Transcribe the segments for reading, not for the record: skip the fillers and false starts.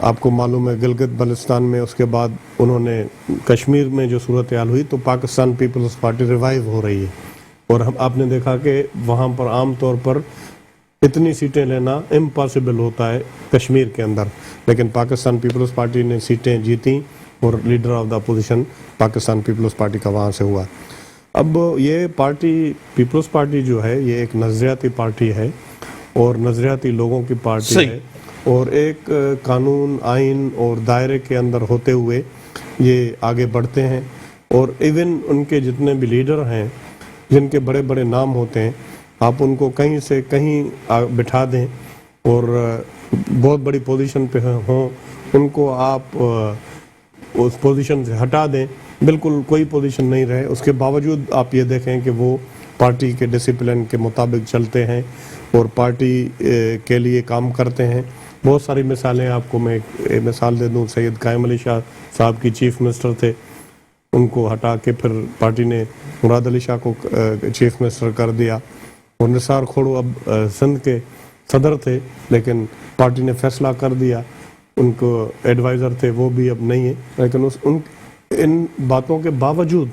آپ کو معلوم ہے گلگت بلتستان میں اس کے بعد انہوں نے کشمیر میں جو صورتحال ہوئی تو پاکستان پیپلز پارٹی ریوائیو ہو رہی ہے، اور آپ نے دیکھا کہ وہاں پر عام طور پر اتنی سیٹیں لینا امپاسبل ہوتا ہے کشمیر کے اندر، لیکن پاکستان پیپلز پارٹی نے سیٹیں جیتیں اور leader of the opposition Pakistan Peoples Party کا وہاں سے ہوا۔ اب یہ پارٹی پیپلز پارٹی جو ہے یہ ایک نظریاتی پارٹی ہے اور نظریاتی لوگوں کی پارٹی ہے، اور ایک قانون آئین اور دائرے کے اندر ہوتے ہوئے یہ آگے بڑھتے ہیں، اور ایون ان کے جتنے بھی لیڈر ہیں جن کے بڑے بڑے نام ہوتے ہیں آپ ان کو کہیں سے کہیں بٹھا دیں اور بہت بڑی پوزیشن پہ ہوں، ان کو آپ اس پوزیشن سے ہٹا دیں، بالکل کوئی پوزیشن نہیں رہے، اس کے باوجود آپ یہ دیکھیں کہ وہ پارٹی کے ڈسپلن کے مطابق چلتے ہیں اور پارٹی کے لیے کام کرتے ہیں۔ بہت ساری مثالیں آپ کو میں مثال دے دوں، سید قائم علی شاہ صاحب کی چیف منسٹر تھے، ان کو ہٹا کے پھر پارٹی نے مراد علی شاہ کو چیف منسٹر کر دیا، اور نثار کھوڑو اب سندھ کے صدر تھے لیکن پارٹی نے فیصلہ کر دیا، ان کو ایڈوائزر تھے وہ بھی اب نہیں ہیں، لیکن ان باتوں کے باوجود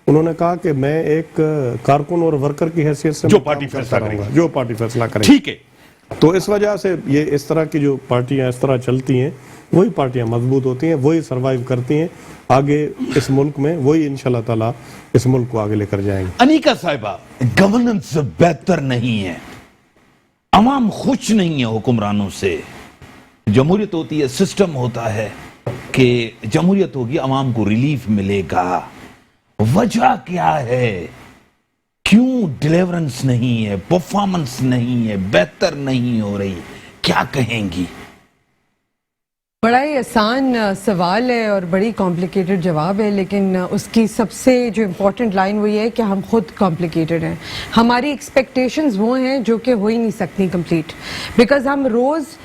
انہوں نے کہا کہ میں ایک کارکن اور ورکر کی حیثیت سے جو پارٹی فیصلہ کرے گی، جو پارٹی فیصلہ کرے گی، ٹھیک ہے۔ تو اس وجہ سے یہ اس طرح کی جو پارٹیاں اس طرح چلتی ہیں وہی پارٹیاں مضبوط ہوتی ہیں، وہی سروائیو کرتی ہیں آگے اس ملک میں، وہی انشاءاللہ تعالی اس ملک کو آگے لے کر جائیں گے۔ انیکا صاحبہ، گورننس بہتر نہیں ہے، عوام خوش نہیں ہے حکمرانوں سے۔ جمہوریت ہوتی ہے، سسٹم ہوتا ہے کہ جمہوریت ہوگی، عوام کو ریلیف ملے گا، وجہ کیا ہے؟ کیوں ڈیلیورنس نہیں ہے، پرفارمنس نہیں ہے، بہتر نہیں ہو رہی؟ کیا کہیں گی؟ بڑا ہی آسان سوال ہے اور بڑی کمپلیکیٹڈ جواب ہے، لیکن اس کی سب سے جو امپورٹنٹ لائن وہ یہ ہے کہ ہم خود کمپلیکیٹڈ ہیں، ہماری ایکسپیکٹیشنز وہ ہیں جو کہ ہو ہی نہیں سکتی کمپلیٹ، بیکاز ہم روز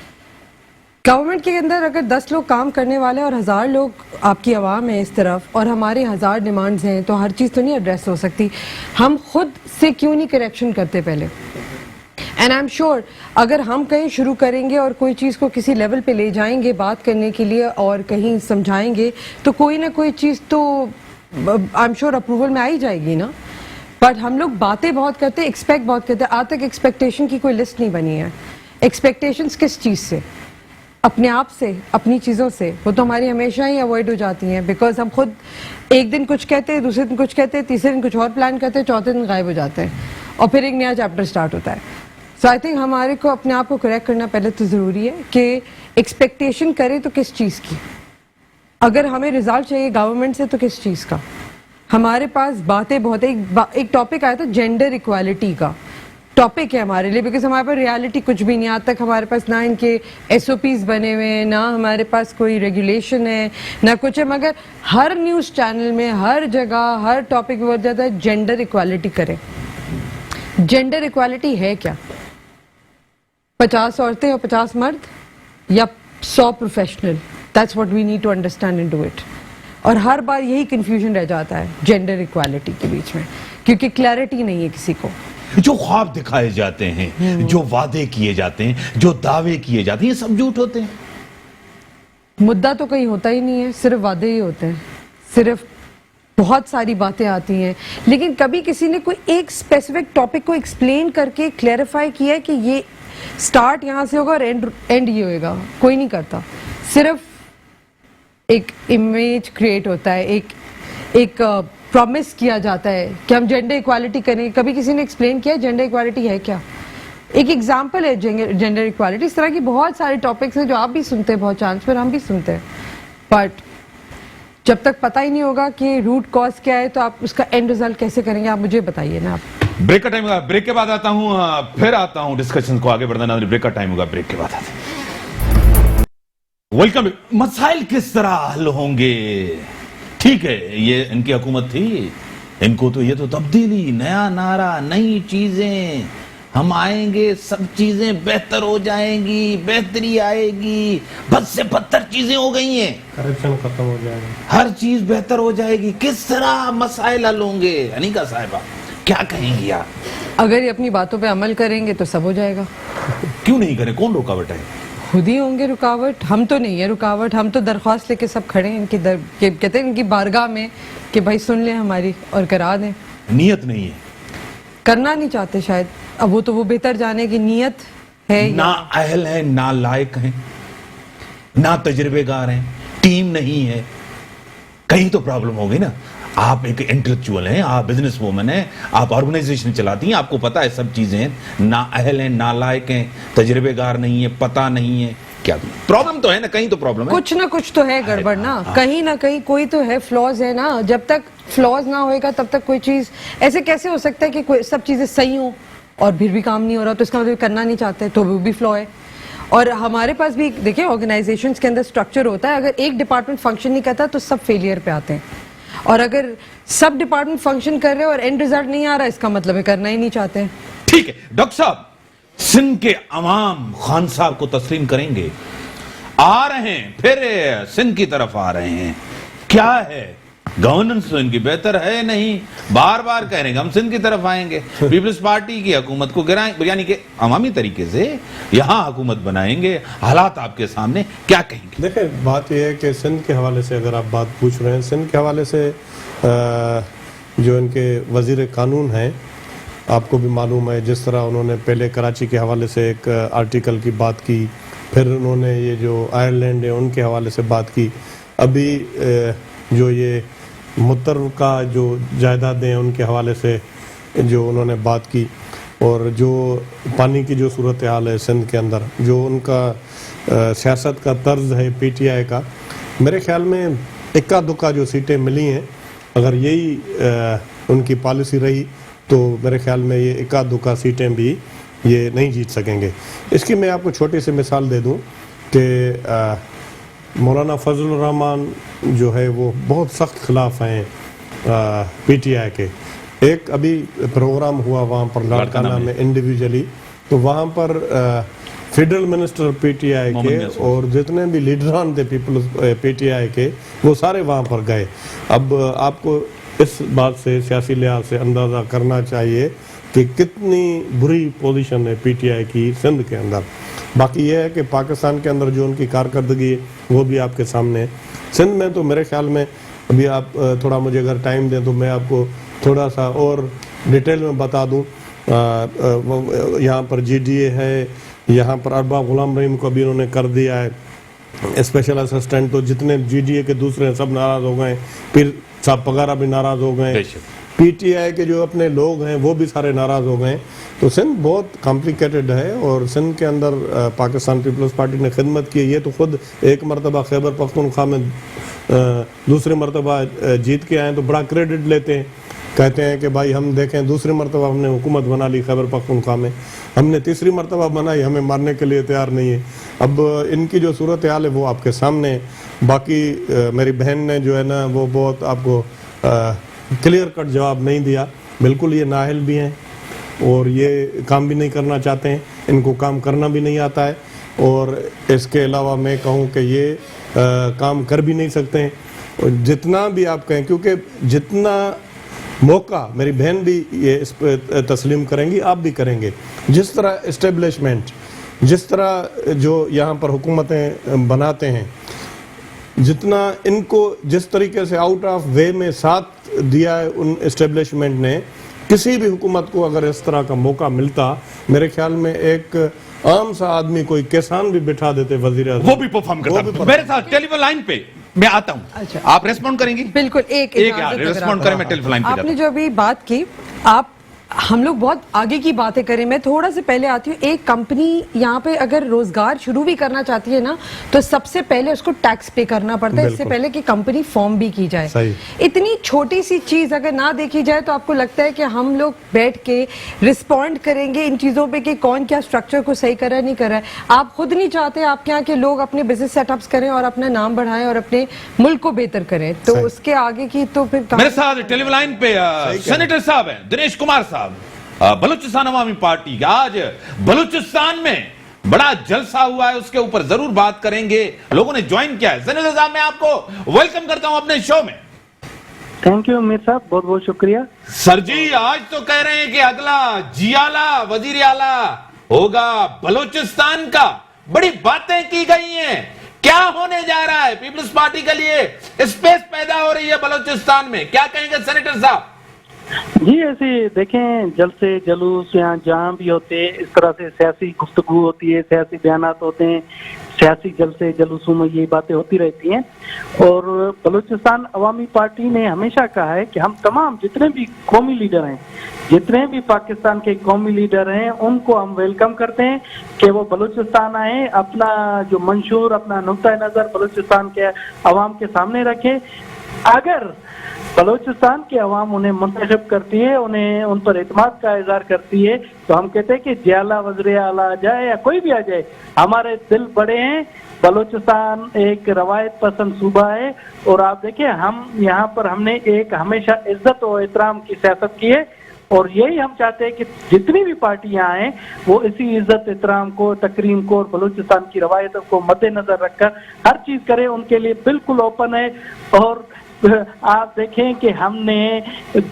گورنمنٹ کے اندر اگر 10 لوگ کام کرنے والے اور 1000 لوگ آپ کی عوام ہیں اس طرف، اور ہمارے 1000 ڈیمانڈز ہیں، تو ہر چیز تو نہیں ایڈریس ہو سکتی، ہم خود سے کیوں نہیں کریکشن کرتے پہلے؟ اینڈ آئی ایم شیور اگر ہم کہیں شروع کریں گے اور کوئی چیز کو کسی لیول پہ لے جائیں گے بات کرنے کے لیے اور کہیں سمجھائیں گے تو کوئی نہ کوئی چیز تو آئی ایم شیور اپروول میں آئی جائے گی نا، بٹ ہم لوگ باتیں بہت کرتے ہیں، ایکسپیکٹ بہت کرتے ہیں، آج تک ایکسپیکٹیشن کی کوئی لسٹ نہیں بنی ہے۔ ایکسپیکٹیشنز کس چیز سے؟ اپنے آپ سے، اپنی چیزوں سے، وہ تو ہماری ہمیشہ ہی اوائڈ ہو جاتی ہیں، بیکاز ہم خود ایک دن کچھ کہتے ہیں، دوسرے دن کچھ کہتے ہیں، تیسرے دن کچھ اور پلان کرتے ہیں، چوتھے دن غائب ہو جاتے ہیں اور پھر ایک نیا چیپٹر سٹارٹ ہوتا ہے۔ سو آئی تھنک ہمارے کو اپنے آپ کو کریکٹ کرنا پہلے تو ضروری ہے کہ ایکسپیکٹیشن کریں تو کس چیز کی، اگر ہمیں رزلٹ چاہیے گورنمنٹ سے تو کس چیز کا؟ ہمارے پاس باتیں بہت، ایک ٹاپک آیا تھا جینڈر ایکوالٹی کا ٹاپک ہے ہمارے لیے، بیکاز ہمارے پاس ریالٹی کچھ بھی نہیں، آج تک ہمارے پاس نہ ان کے SOPs بنے ہوئے ہیں، نہ ہمارے پاس کوئی ریگولیشن ہے، نہ کچھ ہے، مگر ہر نیوز چینل میں ہر جگہ ہر ٹاپک میں بول جاتا ہے جینڈر ایکوالٹی کریں۔ جینڈر ایکوالٹی ہے کیا؟ 50 عورتیں اور 50 مرد یا 100 professional? That's what we need to understand and do it. اور ہر بار یہی کنفیوژن رہ جاتا ہے جینڈر ایکوالٹی کے بیچ میں، کیونکہ کلیئرٹی نہیں ہے کسی کو۔ جو خواب دکھائے جاتے ہیں، جو وعدے کیے جاتے ہیں، جو دعوے کیے جاتے ہیں، یہ سب جھوٹ ہوتے ہیں۔ مدعا تو کہیں ہوتا ہی نہیں ہے، صرف وعدے ہی ہوتے ہیں، صرف بہت ساری باتیں آتی ہیں، لیکن کبھی کسی نے کوئی ایک اسپیسیفک ٹاپک کو ایکسپلین کر کے کلیئرفائی کیا ہے کہ یہ سٹارٹ یہاں سے ہوگا اور اینڈ یہ ہوئے گا؟ کوئی نہیں کرتا، صرف ایک امیج کریٹ ہوتا ہے، ایک پرومس کیا جاتا ہے کہ ہم جینڈر ایکوالٹی کریں۔ کبھی کسی نے ایکسپلین کیا جینڈر ایکوالٹی ہے کیا؟ ایک ایگزامپل ہے جینڈر ایکوالٹی، اس طرح کی بہت سارے ٹاپکس ہیں جو آپ بھی سنتے ہیں بہت چانس پر، ہم بھی سنتے ہیں، بٹ جب تک پتہ ہی نہیں ہوگا کہ روٹ کاز کیا ہے تو آپ اس کا اینڈ ریزلٹ کیسے کریں گے؟ آپ مجھے بتائیے نا۔ آپ بریک کا ٹائم ہوگا، بریک کے بعد آتا ہوں، پھر آتا ہوں ڈسکشن کو آگے بڑھنا، بریک کا ٹائم ہوگا، بریک کے بعد آتا ہوں۔ ویلکم۔ مسائل کس طرح حل ہوں گے؟ ٹھیک ہے، یہ ان کی حکومت تھی، ان کو تو یہ تو تبدیلی، نیا نعرہ، نئی چیزیں، ہم آئیں گے سب چیزیں بہتر ہو جائیں گی، بہتری آئے گی، بد سے بدتر چیزیں ہو گئی ہیں، کرپشن ختم ہو جائے گا، ہر چیز بہتر ہو جائے گی۔ کس طرح مسائل حل ہوں گے؟ انیکا صاحبہ کیا کہیں گی آپ؟ اگر یہ اپنی باتوں پہ عمل کریں گے تو سب ہو جائے گا۔ کیوں نہیں کریں؟ کون رکاوٹ ہے؟ خود ہی ہوں گے رکاوٹ. ہم تو نہیں ہے رکاوٹ, ہم تو درخواست لے کے سب کھڑے ہیں ان کی کہتے ہیں ان کی بارگاہ میں کہ بھائی سن لیں ہماری اور کرا دیں. نیت نہیں ہے, کرنا نہیں چاہتے شاید. اب وہ بہتر جانے کی نیت ہے. نہ اہل ہیں, نہ لائق ہیں, نہ تجربے کار ہیں, ٹیم نہیں ہے. کہیں تو پرابلم ہوگی نا. آپ ایک انٹلیکچوئل ہیں, آپ بزنس وومن ہیں, آپ آرگنائزیشن چلاتی ہیں, آپ کو پتا ہے سب چیزیں ہیں. نہ اہل ہیں, نہ لائق ہیں, تجربے کار نہیں ہے, پتہ نہیں ہے. کیا پرابلم تو ہے نا, کہیں تو پرابلم ہے. کچھ نہ کچھ تو ہے گڑبڑ نا, کہیں نہ کہیں کوئی تو ہے, فلاز ہے نا. جب تک فلاز نہ ہوئے گا تب تک کوئی چیز, ایسے کیسے ہو سکتا ہے کہ سب چیزیں صحیح ہوں اور پھر بھی کام نہیں ہو رہا, تو اس کا مطلب کرنا نہیں چاہتے, تو وہ بھی فلا ہے. اور ہمارے پاس بھی دیکھیں آرگنائزیشنز کے اندر سٹرکچر ہوتا ہے, اگر ایک ڈپارٹمنٹ فنکشن نہیں کرتا تو سب فیلئر پہ آتے ہیں, اور اگر سب ڈپارٹمنٹ فنکشن کر رہے ہیں اور اینڈ ریزلٹ نہیں آ رہا, اس کا مطلب ہے کرنا ہی نہیں چاہتے ہیں. ٹھیک ہے ڈاکٹر صاحب, سندھ کے عوام خان صاحب کو تسلیم کریں گے؟ آ رہے ہیں, پھر سندھ کی طرف آ رہے ہیں, کیا ہے گورننس تو ان کی بہتر ہے نہیں, بار بار کہہ رہے ہیں کہ ہم سندھ کی طرف آئیں گے, پیپلز پارٹی کی حکومت کو گرائیں, یعنی کہ عوامی طریقے سے یہاں حکومت بنائیں گے. حالات آپ کے سامنے, کیا کہیں گے؟ دیکھیں بات یہ ہے کہ سندھ کے حوالے سے اگر آپ بات پوچھ رہے ہیں, سندھ کے حوالے سے جو ان کے وزیر قانون ہیں, آپ کو بھی معلوم ہے جس طرح انہوں نے پہلے کراچی کے حوالے سے ایک آرٹیکل کی بات کی, پھر انہوں نے یہ جو آئرلینڈ ہے ان کے حوالے سے بات کی, ابھی جو یہ مترکہ جو جائیدادیں ہیں ان کے حوالے سے جو انہوں نے بات کی, اور جو پانی کی جو صورتحال ہے سندھ کے اندر, جو ان کا سیاست کا طرز ہے پی ٹی آئی کا, میرے خیال میں اکا دکا جو سیٹیں ملی ہیں, اگر یہی ان کی پالیسی رہی تو میرے خیال میں یہ اکا دکا سیٹیں بھی یہ نہیں جیت سکیں گے. اس کی میں آپ کو چھوٹی سی مثال دے دوں کہ مولانا فضل الرحمان جو ہے وہ بہت سخت خلاف ہیں پی ٹی آئی کے. ایک ابھی پروگرام ہوا وہاں پر لاڑکانہ میں انڈیویجولی, تو وہاں پر federal minister P T I کے اور جتنے بھی لیڈران تھے پیپلز پی ٹی آئی کے, وہ سارے وہاں پر گئے. اب آپ کو اس بات سے سیاسی لحاظ سے اندازہ کرنا چاہیے کہ کتنی بری پوزیشن ہے پی ٹی آئی کی سندھ کے اندر. باقی یہ ہے کہ پاکستان کے اندر جو ان کی کارکردگی ہے وہ بھی آپ کے سامنے ہے. سندھ میں تو میرے خیال میں ابھی آپ تھوڑا مجھے اگر ٹائم دیں تو میں آپ کو تھوڑا سا اور ڈیٹیل میں بتا دوں. یہاں پر جی ڈی اے ہے, یہاں پر ارباب غلام رحیم کو بھی انہوں نے کر دیا ہے اسپیشل اسسٹنٹ, تو جتنے جی ڈی اے کے دوسرے سب ناراض ہو گئے, پھر صاحب پگارا بھی ناراض ہو گئے, پی ٹی آئی کے جو اپنے لوگ ہیں وہ بھی سارے ناراض ہو گئے. تو سندھ بہت کمپلیکیٹڈ ہے, اور سندھ کے اندر پاکستان پیپلز پارٹی نے خدمت کی. یہ تو خود ایک مرتبہ خیبر پختونخوا میں دوسری مرتبہ جیت کے آئے تو بڑا کریڈٹ لیتے ہیں, کہتے ہیں کہ بھائی ہم دیکھیں دوسری مرتبہ ہم نے حکومت بنا لی خیبر پختونخوا میں, ہم نے تیسری مرتبہ بنائی, ہمیں مارنے کے لیے تیار نہیں ہے. اب ان کی جو صورتحال ہے وہ آپ کے سامنے ہے. باقی میری بہن نے جو ہے نا وہ بہت آپ کو کلیئر کٹ جواب نہیں دیا. بالکل یہ نااہل بھی ہیں اور یہ کام بھی نہیں کرنا چاہتے ہیں, ان کو کام کرنا بھی نہیں آتا ہے, اور اس کے علاوہ میں کہوں کہ یہ کام کر بھی نہیں سکتے ہیں. جتنا بھی آپ کہیں, کیونکہ جتنا موقع میری بہن بھی یہ اس پہ تسلیم کریں گی, آپ بھی کریں گے, جس طرح اسٹیبلشمنٹ, جس طرح جو یہاں پر حکومتیں بناتے ہیں, جتنا ان کو جس طریقے سے آؤٹ آف وے میں ساتھ دیا ہے ان اسٹیبلشمنٹ نے, کسی بھی حکومت کو اگر اس طرح کا موقع ملتا, میرے خیال میں ایک عام سا آدمی کوئی کسان بھی بٹھا دیتے وزیر اعظم, وہ بھی پرفارم کرتا. میرے ساتھ ٹیلی فون لائن پہ میں آتا ہوں, آپ ریسپونڈ کریں گی؟ بالکل, ایک ریسپونڈ کریں, میں ٹیلی فون لائن پہ آپ نے جو ابھی بات کی, آپ ہم لوگ بہت آگے کی باتیں کریں, میں تھوڑا سے پہلے آتی ہوں. ایک کمپنی یہاں پہ اگر روزگار شروع بھی کرنا چاہتی ہے نا, تو سب سے پہلے اس کو ٹیکس پے کرنا پڑتا ہے, اس سے پہلے کہ کمپنی فارم بھی کی جائے. اتنی چھوٹی سی چیز اگر نہ دیکھی جائے تو آپ کو لگتا ہے کہ ہم لوگ بیٹھ کے رسپونڈ کریں گے ان چیزوں پہ کہ کون کیا اسٹرکچر کو صحیح کر رہا ہے نہیں کر رہا ہے. آپ خود نہیں چاہتے آپ کے یہاں کے لوگ اپنے بزنس سیٹ اپس کریں اور اپنا نام بڑھائیں اور اپنے ملک کو بہتر کریں, تو اس کے آگے کی تو پھر میرے ساتھ ٹیلی فون لائن پہ سینیٹر صاحب ہیں دنیش کمار صاحب, بلوچستان عوامی پارٹی. آج بلوچستان میں بڑا جلسہ ہوا ہے, اس کے اوپر ضرور بات کریں گے. لوگوں نے جوائن کیا ہے. سینیٹر صاحب میں آپ کو ویلکم کرتا ہوں اپنے شو میں. تھینک یو امیر صاحب, بہت بہت شکریہ. سر جی آج تو کہہ رہے ہیں کہ اگلا جی آلہ وزیر اعلیٰ ہوگا بلوچستان کا, بڑی باتیں کی گئی ہیں. کیا ہونے جا رہا ہے؟ پیپلز پارٹی کے لیے اسپیس پیدا ہو رہی ہے بلوچستان میں. کیا کہیں گے سینیٹر صاحب؟ جی ایسے دیکھیں جلسے جلوس یہاں جہاں بھی ہوتے اس طرح سے سیاسی گفتگو ہوتی ہے, سیاسی بیانات ہوتے ہیں, سیاسی جلسے جلوسوں میں یہ باتیں ہوتی رہتی ہیں. اور بلوچستان عوامی پارٹی نے ہمیشہ کہا ہے کہ ہم تمام جتنے بھی قومی لیڈر ہیں, جتنے بھی پاکستان کے قومی لیڈر ہیں, ان کو ہم ویلکم کرتے ہیں کہ وہ بلوچستان آئیں, اپنا جو منشور, اپنا نقطۂ نظر بلوچستان کے عوام کے سامنے رکھیں. اگر بلوچستان کی عوام انہیں منتخب کرتی ہے, انہیں ان پر اعتماد کا اظہار کرتی ہے, تو ہم کہتے ہیں کہ جیالہ وزیر اعلیٰ آ جائے یا کوئی بھی آ جائے, ہمارے دل بڑے ہیں. بلوچستان ایک روایت پسند صوبہ ہے, اور آپ دیکھیں ہم یہاں پر ہم نے ایک ہمیشہ عزت و احترام کی سیاست کی ہے, اور یہی ہم چاہتے ہیں کہ جتنی بھی پارٹیاں آئیں وہ اسی عزت احترام کو, تکریم کو اور بلوچستان کی روایتوں کو مد نظر رکھ کر ہر چیز کریں. ان کے لیے بالکل اوپن ہے. اور آپ دیکھیں کہ ہم نے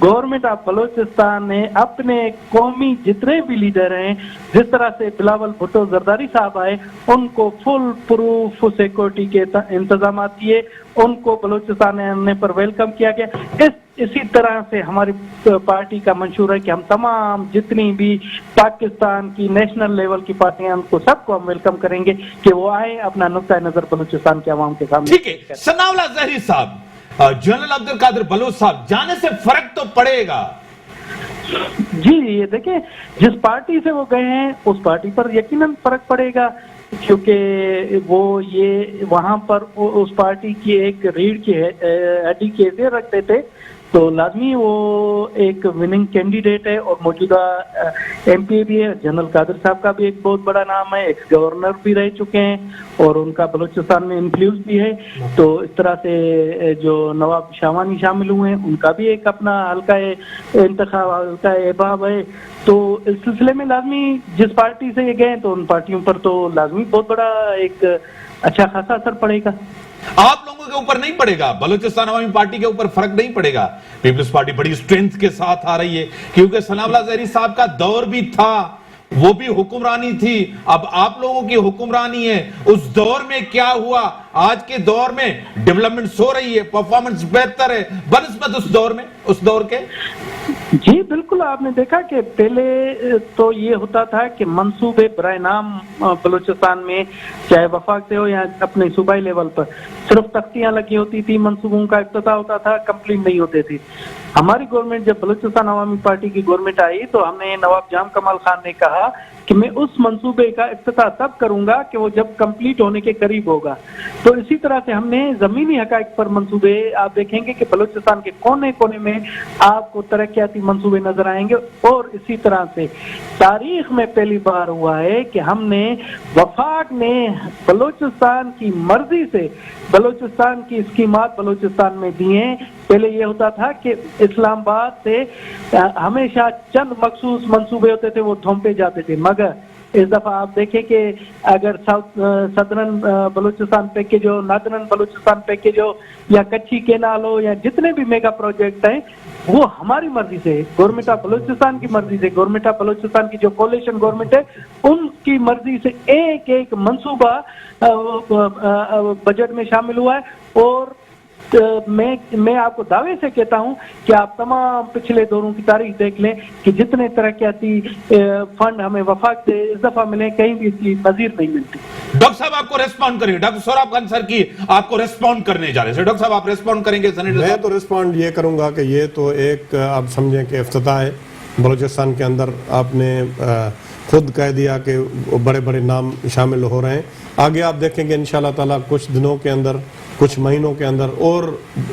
گورنمنٹ آف بلوچستان نے اپنے قومی جتنے بھی لیڈر ہیں, جس طرح سے بلاول بھٹو زرداری صاحب آئے, ان کو فل پروف سیکورٹی کے انتظامات کیے, ان کو بلوچستان آنے پر ویلکم کیا گیا. اسی طرح سے ہماری پارٹی کا منشور ہے کہ ہم تمام جتنی بھی پاکستان کی نیشنل لیول کی پارٹیاں, ان کو سب کو ہم ویلکم کریں گے کہ وہ آئیں, اپنا نقطۂ نظر بلوچستان کے عوام کے سامنے. ٹھیک ہے. ثناء اللہ زہری صاحب, جنرل عبدالقادر بلوچ صاحب, جانے سے فرق تو پڑے گا. جی یہ دیکھیں جس پارٹی سے وہ گئے ہیں اس پارٹی پر یقیناً فرق پڑے گا, کیونکہ وہ یہ وہاں پر اس پارٹی کی ایک ریڑھ کی ہڈی کی حیثیت رکھتے تھے, تو لازمی وہ ایک وننگ کینڈیڈیٹ ہے, اور موجودہ ایم پی بھی ہے. جنرل قادر صاحب کا بھی ایک بہت بڑا نام ہے, ایکس گورنر بھی رہ چکے ہیں, اور ان کا بلوچستان میں انفلوئنس بھی ہے. تو اس طرح سے جو نواب شاوانی شامل ہوئے ہیں, ان کا بھی ایک اپنا حلقہ انتخاب, حلقہ احباب ہے. تو اس سلسلے میں لازمی جس پارٹی سے یہ گئے تو ان پارٹیوں پر تو لازمی بہت بڑا ایک اچھا خاصا اثر پڑے گا. آپ لوگوں کے اوپر نہیں پڑے گا, بلوچستان عوامی پارٹی کے اوپر فرق نہیں پڑے گا. پیپلز پارٹی بڑی سٹرینتھ کے ساتھ آ رہی ہے, کیونکہ ثناء اللہ زہری صاحب کا دور بھی تھا, وہ بھی حکمرانی تھی, اب آپ لوگوں کی حکمرانی ہے. اس دور میں کیا ہوا, آج کے دور میں ڈیولپمنٹ ہو رہی ہے, پرفارمنس بہتر ہے بنسبت اس دور میں, اس دور کے. جی بالکل, آپ نے دیکھا کہ پہلے تو یہ ہوتا تھا کہ منصوبے برائے نام بلوچستان میں چاہے وفاق سے ہو یا اپنے صوبائی لیول پر صرف تختیاں لگی ہوتی تھی, منصوبوں کا افتتاح ہوتا تھا, کمپلیٹ نہیں ہوتے تھے. ہماری گورنمنٹ جب بلوچستان عوامی پارٹی کی گورنمنٹ آئی تو ہم نے نواب جام کمال خان نے کہا کہ میں اس منصوبے کا افتتاح تب کروں گا کہ وہ جب کمپلیٹ ہونے کے قریب ہوگا. تو اسی طرح سے ہم نے زمینی حقائق پر منصوبے, آپ دیکھیں گے کہ بلوچستان کے کونے کونے میں آپ کو ترقیاتی منصوبے نظر آئیں گے. اور اسی طرح سے تاریخ میں پہلی بار ہوا ہے کہ ہم نے وفاق نے بلوچستان کی مرضی سے بلوچستان کی اسکیمات بلوچستان میں دی ہیں. پہلے یہ ہوتا تھا کہ اسلام آباد سے ہمیشہ چند مخصوص منصوبے ہوتے تھے, وہ تھوپے جاتے تھے. مگر اس دفعہ آپ دیکھیں کہ اگر سدرن بلوچستان پیکیج ہو, نادرن بلوچستان پیکیج ہو, یا کچھی کینال ہو, یا جتنے بھی میگا پروجیکٹ ہیں وہ ہماری مرضی سے, گورنمنٹ آف بلوچستان کی مرضی سے, گورنمنٹ آف بلوچستان کی جو کولیشن گورنمنٹ ہے ان کی مرضی سے ایک ایک منصوبہ بجٹ میں شامل ہوا ہے. اور میں آپ کو دعوے سے کہتا ہوں کہ آپ تمام پچھلے دوروں کی تاریخ دیکھ لیں کہ جتنے ترقیاتی فنڈ ہمیں وفاق سے اس دفعہ ملے, کہیں بھی اس کی نظیر نہیں ملتی. ڈاکٹر صاحب آپ کو ریسپونڈ کریں گے, ڈاکٹر سوراب خان سر کی آپ کو ریسپونڈ کرنے جا رہے ہیں. ڈاکٹر صاحب آپ ریسپونڈ کریں گے؟ میں تو ریسپونڈ یہ کروں گا کہ یہ تو ایک آپ سمجھیں کہ افتتاح ہے بلوچستان کے اندر. آپ نے خود کہہ دیا کہ بڑے بڑے نام شامل ہو رہے ہیں. آگے آپ دیکھیں گے انشاءاللہ تعالیٰ کچھ دنوں کے اندر, کچھ مہینوں کے اندر اور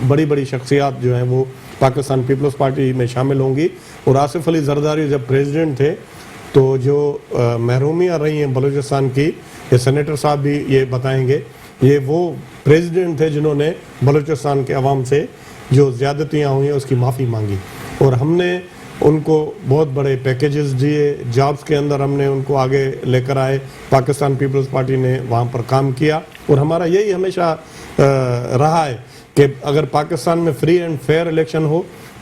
بڑی بڑی شخصیات جو ہیں وہ پاکستان پیپلز پارٹی میں شامل ہوں گی. اور آصف علی زرداری جب پریزیڈنٹ تھے تو جو محرومیاں رہی ہیں بلوچستان کی, یہ سینیٹر صاحب بھی یہ بتائیں گے, یہ وہ پریزیڈنٹ تھے جنہوں نے بلوچستان کے عوام سے جو زیادتیاں ہوئی ہیں اس کی معافی مانگی. اور ہم نے ان کو بہت بڑے پیکیجز دیے, جابز کے اندر ہم نے ان کو آگے لے کر آئے. پاکستان پیپلز پارٹی نے وہاں پر کام کیا, اور ہمارا یہی ہمیشہ رہا ہے کہ اگر پاکستان میں فری اینڈ فیئر الیکشن ہو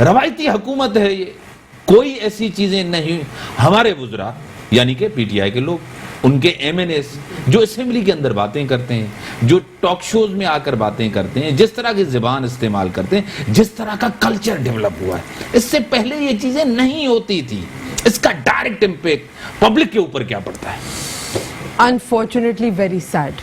روایتی حکومت ہے یہ, کوئی ایسی چیزیں نہیں. ہمارے وزراء یعنی کہ پی ٹی آئی کے لوگ, ان کے ایم این ایس جو اسمبلی کے اندر باتیں کرتے ہیں, جو ٹاک شوز میں آ کر باتیں کرتے ہیں, جس طرح کی زبان استعمال کرتے ہیں, جس طرح کا کلچر ڈیولپ ہوا ہے, اس سے پہلے یہ چیزیں نہیں ہوتی تھی. اس کا ڈائریکٹ امپیکٹ پبلک کے اوپر کیا پڑتا ہے؟ Unfortunately very sad.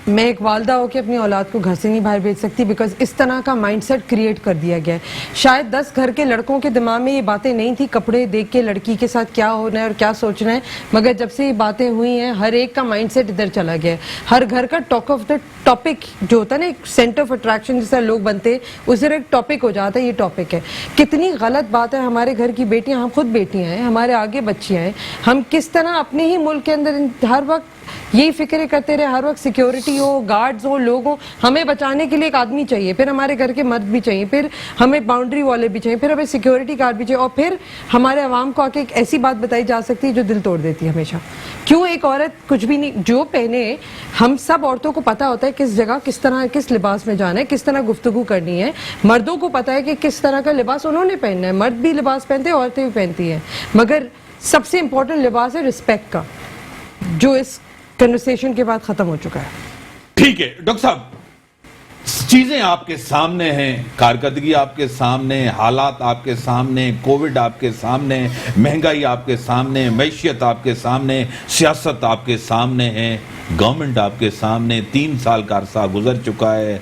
میں ایک والدہ ہو کے اپنی اولاد کو گھر سے نہیں باہر بھیج سکتی بیکاز اس طرح کا مائنڈ سیٹ کریٹ کر دیا گیا ہے. شاید 10 گھر کے لڑکوں کے دماغ میں یہ باتیں نہیں تھی, کپڑے دیکھ کے لڑکی کے ساتھ کیا ہونا ہے اور کیا سوچنا ہے, مگر جب سے یہ باتیں ہوئی ہیں ہر ایک کا مائنڈ سیٹ ادھر چلا گیا ہے. ہر گھر کا ٹاک آف دا ٹاپک جو ہوتا ہے نا, ایک سینٹر آف اٹریکشن جس طرح لوگ بنتے ہیں, اس طرح ایک ٹاپک ہو جاتا ہے. یہ ٹاپک ہے. کتنی غلط بات ہے. ہمارے گھر کی بیٹیاں, ہم خود بیٹیاں ہیں, ہمارے آگے بچیاں ہیں, ہم کس طرح اپنے ہی ملک کے اندر ہر وقت یہی فکریں کرتے رہے, ہر وقت سیکیورٹی ہو, گارڈز ہو, لوگ ہوں. ہمیں بچانے کے لیے ایک آدمی چاہیے, پھر ہمارے گھر کے مرد بھی چاہیے, پھر ہمیں باؤنڈری والے بھی چاہیے, پھر ہمیں سیکیورٹی گارڈ بھی چاہیے, اور پھر ہمارے عوام کو آ کے ایک ایسی بات بتائی جا سکتی ہے جو دل توڑ دیتی ہے ہمیشہ. کیوں ایک عورت کچھ بھی نہیں جو پہنے, ہم سب عورتوں کو پتا ہوتا ہے کس جگہ کس طرح کس لباس میں جانا ہے, کس طرح گفتگو کرنی ہے. مردوں کو پتا ہے کہ کس طرح کا لباس انہوں نے پہننا ہے. مرد بھی لباس پہنتے ہیں, عورتیں بھی پہنتی ہیں, مگر سب سے امپورٹنٹ لباس ہے رسپیکٹ کا, جو اس کنورسیشن کے بعد ختم ہو چکا ہے. ٹھیک ہے ڈاکٹر صاحب, چیزیں آپ کے سامنے ہیں, کارکردگی آپ کے سامنے, حالات آپ کے سامنے, کووڈ آپ کے سامنے, مہنگائی آپ کے سامنے, معیشت آپ کے سامنے, سیاست آپ کے سامنے ہے, گورنمنٹ آپ کے سامنے, 3 سال کا عرصہ گزر چکا ہے,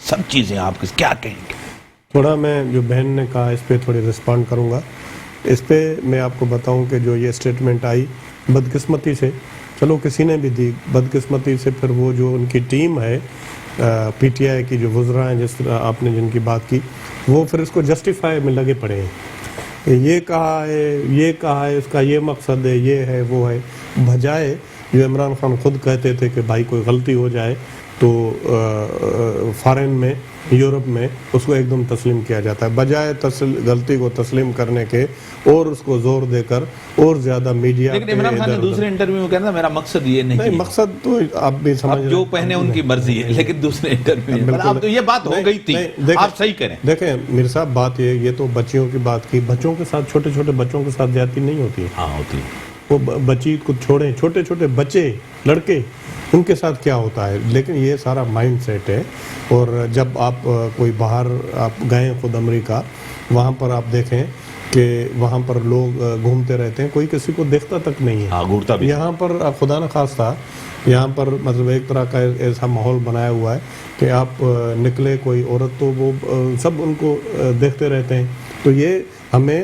سب چیزیں آپ کے کیا کہیں گے؟ تھوڑا میں جو بہن نے کہا اس پہ تھوڑی رسپونڈ کروں گا. اس پہ میں آپ کو بتاؤں کہ جو یہ اسٹیٹمنٹ آئی بدقسمتی سے, چلو کسی نے بھی دی, بدقسمتی سے پھر وہ جو ان کی ٹیم ہے پی ٹی آئی کی جو وزراء ہیں جس طرح آپ نے جن کی بات کی, وہ پھر اس کو جسٹیفائی میں لگے پڑے ہیں. یہ کہا ہے, اس کا یہ مقصد ہے, یہ ہے, وہ ہے, بجائے جو عمران خان خود کہتے تھے کہ بھائی کوئی غلطی ہو جائے تو فارن میں, یورپ میں اس کو ایک دم تسلیم کیا جاتا ہے, بجائے غلطی کو تسلیم کرنے کے اور اس کو زور دے کر اور زیادہ میڈیا. لیکن عمران خان نے دوسرے انٹرویو میں کہا تھا میرا مقصد یہ نہیں, مقصد تو آپ بھی سمجھ, جو پہنے ان کی مرضی ہے, لیکن دوسرے انٹرویو میں اب تو یہ بات ہو گئی تھی, آپ صحیح کریں. دیکھیں میر صاحب, بات یہ تو بچیوں کی بات کی, بچوں کے ساتھ, چھوٹے چھوٹے بچوں کے ساتھ زیادتی نہیں ہوتی ہے. ہاں ہوتی ہے. وہ بچی کو چھوڑیں, چھوٹے چھوٹے بچے, لڑکے, ان کے ساتھ کیا ہوتا ہے. لیکن یہ سارا مائنڈ سیٹ ہے. اور جب آپ کوئی باہر آپ گئے خود امریکہ, وہاں پر آپ دیکھیں کہ وہاں پر لوگ گھومتے رہتے ہیں, کوئی کسی کو دیکھتا تک نہیں ہے. یہاں پر خدا نخواستہ یہاں پر مطلب ایک طرح کا ایسا ماحول بنایا ہوا ہے کہ آپ نکلے کوئی عورت تو وہ سب ان کو دیکھتے رہتے ہیں. تو یہ ہمیں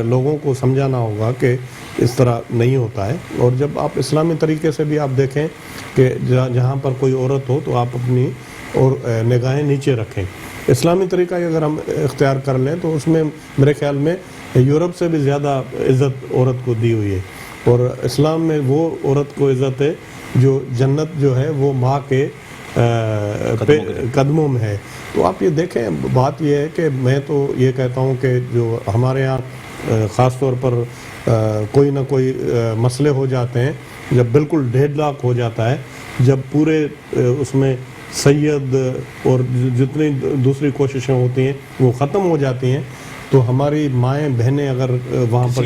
لوگوں کو سمجھانا ہوگا کہ اس طرح نہیں ہوتا ہے. اور جب آپ اسلامی طریقے سے بھی آپ دیکھیں کہ جہاں پر کوئی عورت ہو تو آپ اپنی اور نگاہیں نیچے رکھیں. اسلامی طریقہ اگر ہم اختیار کر لیں تو اس میں میرے خیال میں یورپ سے بھی زیادہ عزت عورت کو دی ہوئی ہے. اور اسلام میں وہ عورت کو عزت ہے جو جنت جو ہے وہ ماں کے قدموں میں ہے. تو آپ یہ دیکھیں, بات یہ ہے کہ میں تو یہ کہتا ہوں کہ جو ہمارے یہاں خاص طور پر کوئی نہ کوئی مسئلے ہو جاتے ہیں, جب بالکل ڈیڈ لاک ہو جاتا ہے, جب پورے اس میں سید اور جتنی دوسری کوششیں ہوتی ہیں وہ ختم ہو جاتی ہیں, تو ہماری مائیں بہنیں اگر وہاں پر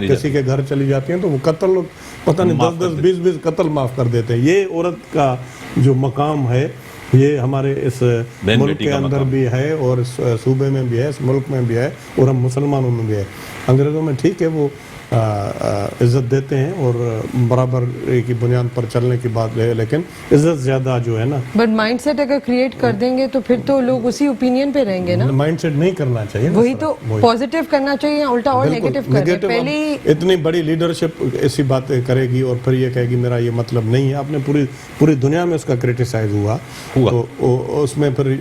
کسی کے گھر چلی جاتی ہیں تو وہ قتل, پتہ نہیں 10 20 قتل معاف کر دیتے ہیں. یہ عورت کا جو مقام ہے یہ ہمارے اس ملک کے اندر بھی ہے, اور اس صوبے میں بھی ہے, اس ملک میں بھی ہے, اور ہم مسلمانوں میں بھی ہے. انگریزوں میں ٹھیک ہے وہ عزت دیتے ہیں اور برابر کی بنیاد پر چلنے کی بات ہے, لیکن عزت زیادہ جو ہے نا, بٹ مائنڈ سیٹ اگر کریٹ کر دیں گے تو پھر تو لوگ اسی اوپینین پہ رہیں گے نا. مائنڈ سیٹ نہیں کرنا چاہیے, وہی تو پازیٹیو کرنا چاہیے, الٹا اور نیگیٹو کرنا. پہلے اتنی بڑی لیڈرشپ ایسی باتیں کرے گی اور پھر یہ کہے گی میرا یہ مطلب نہیں ہے. آپ نے پوری دنیا میں اس کا کرٹیسائز ہوا تو اس میں پھر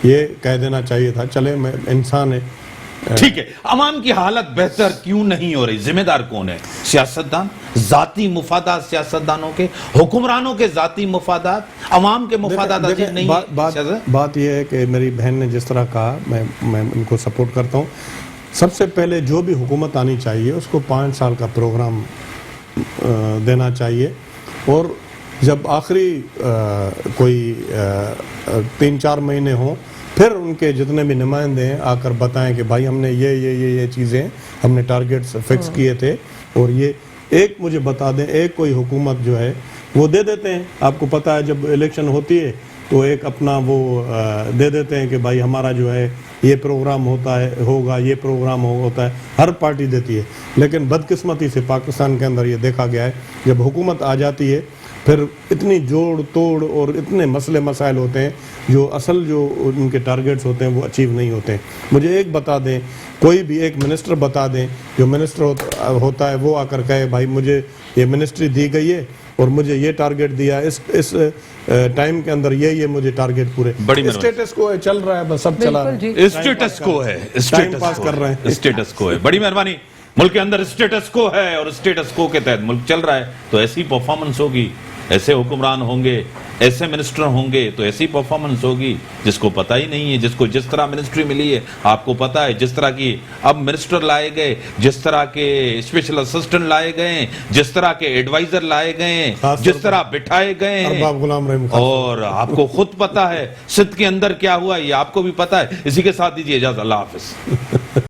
یہ کہہ دینا چاہیے تھا چلے میں انسان ہے. ٹھیک ہے, عوام کی حالت بہتر کیوں نہیں ہو رہی؟ ذمہ دار کون ہے؟ سیاستدان, ذاتی مفادات سیاستدانوں کے, حکمرانوں کے ذاتی مفادات, عوام کے مفادات عزیز نہیں ہے. بات یہ ہے کہ میری بہن نے جس طرح کہا میں ان کو سپورٹ کرتا ہوں. سب سے پہلے جو بھی حکومت آنی چاہیے اس کو 5 سال کا پروگرام دینا چاہیے, اور جب آخری کوئی 3-4 مہینے ہوں پھر ان کے جتنے بھی نمائندے ہیں آ کر بتائیں کہ بھائی ہم نے یہ چیزیں ہم نے ٹارگیٹس فکس کیے تھے، اور یہ ایک مجھے بتا دیں، ایک کوئی حکومت جو ہے وہ دے دیتے ہیں، آپ کو پتہ ہے جب الیکشن ہوتی ہے تو ایک اپنا وہ دے دیتے ہیں کہ بھائی ہمارا جو ہے یہ پروگرام ہوگا، یہ پروگرام ہوتا ہے، ہر پارٹی دیتی ہے. لیکن بدقسمتی سے پاکستان کے اندر یہ دیکھا گیا ہے جب حکومت آ جاتی ہے پھر اتنی جوڑ توڑ اور اتنے مسئلے مسائل ہوتے ہیں جو اصل جو ان کے ٹارگیٹس ہوتے ہیں وہ اچیو نہیں ہوتے ہیں. مجھے ایک بتا دیں، کوئی بھی ایک منسٹر بتا دیں جو منسٹر ہوتا ہے وہ آ کر کہے بھائی مجھے یہ منسٹری دی گئی ہے اور مجھے یہ ٹارگیٹ دیا، اس ٹائم کے اندر یہ مجھے ٹارگیٹ پورے. اسٹیٹس کو چل رہا ہے، بس سب چلا رہا ہے، اسٹیٹس کو ہے، ٹائم پاس کر رہے ہیں. اسٹیٹس کو ہے. بڑی مہربانی. ملک کے اندر اسٹیٹس کو ہے اور اسٹیٹس کو کے تحت ملک چل رہا ہے تو ایسی پرفارمنس ہوگی، ایسے حکمران ہوں گے، ایسے منسٹر ہوں گے تو ایسی پرفارمنس ہوگی. جس کو پتہ ہی نہیں ہے، جس کو جس طرح منسٹری ملی ہے، آپ کو پتہ ہے جس طرح کی اب منسٹر لائے گئے، جس طرح کے اسپیشل اسسٹنٹ لائے گئے، جس طرح کے ایڈوائزر لائے گئے، جس طرح بٹھائے گئے ہیں، ارباب غلام رحیم اور آپ کو خود پتہ ہے سندھ کے اندر کیا ہوا، یہ آپ کو بھی پتہ ہے. اسی کے ساتھ دیجیے اجازت. اللہ حافظ.